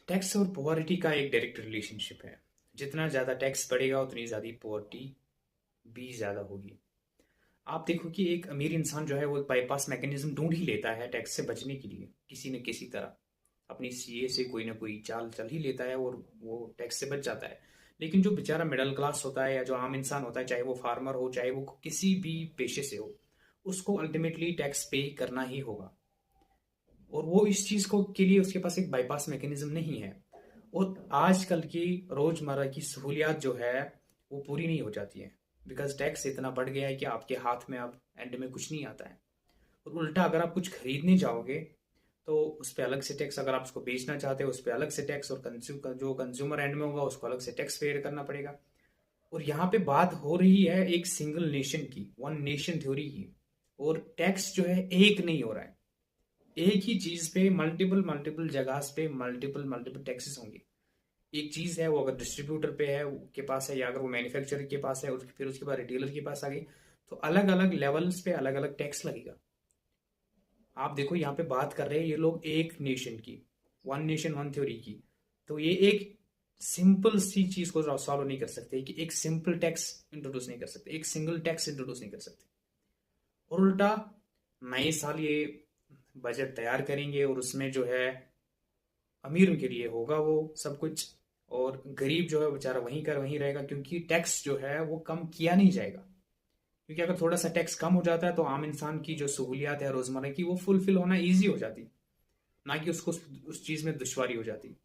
Tax और poverty का एक डायरेक्ट रिलेशनशिप है। जितना ज़्यादा टैक्स बढ़ेगा उतनी ज़्यादा पॉवर्टी भी ज़्यादा होगी। आप देखो कि एक अमीर इंसान जो है वो बाईपास मैकेनिज्म ढूंढ ही लेता है टैक्स से बचने के लिए, किसी न किसी तरह अपनी सीए से कोई ना कोई चाल चल ही लेता है और वो टैक्स से बच जाता है। लेकिन जो बेचारा मिडिल क्लास होता है या जो आम इंसान होता है, चाहे वो फार्मर हो चाहे वो किसी भी पेशे से हो, उसको अल्टीमेटली टैक्स पे करना ही होगा। और वो इस चीज को के लिए उसके पास एक बाईपास मैकेनिज्म नहीं है। और आजकल की रोजमर्रा की सहूलियात जो है वो पूरी नहीं हो जाती है, बिकॉज टैक्स इतना बढ़ गया है कि आपके हाथ में अब एंड में कुछ नहीं आता है। और उल्टा अगर आप कुछ खरीदने जाओगे तो उस पर अलग से टैक्स, अगर आप उसको बेचना चाहते हो उस पर अलग से टैक्स, और जो कंज्यूमर एंड में होगा उसको अलग से टैक्स पे करना पड़ेगा। और यहाँ पे बात हो रही है एक सिंगल नेशन की, वन नेशन थ्योरी की। और टैक्स जो है एक नहीं हो रहा है, एक ही चीज पे मल्टीपल मल्टीपल जगह पे मल्टीपल मल्टीपल टैक्सेस होंगे। एक चीज है वो अगर डिस्ट्रीब्यूटर पे है के पास है, या अगर वो मैन्युफैक्चरर के पास है, फिर उसके बाद रिटेलर के पास आ गई, तो अलग अलग लेवल्स पे अलग अलग टैक्स लगेगा। आप देखो यहाँ पे बात कर रहे हैं ये लोग एक नेशन की, वन नेशन वन थ्योरी की। तो ये एक सिंपल सी चीज को सॉल्व नहीं कर सकते कि एक सिंपल टैक्स इंट्रोड्यूस नहीं कर सकते, एक सिंगल टैक्स इंट्रोड्यूस नहीं कर सकते। और उल्टा नए साल ये बजट तैयार करेंगे और उसमें जो है अमीरों के लिए होगा वो सब कुछ, और गरीब जो है बेचारा वहीं का वहीं रहेगा, क्योंकि टैक्स जो है वो कम किया नहीं जाएगा। क्योंकि अगर थोड़ा सा टैक्स कम हो जाता है तो आम इंसान की जो सहूलियात है रोजमर्रा की वो फुलफिल होना ईजी हो जाती, ना कि उसको उस चीज में दुश्वारी हो जाती।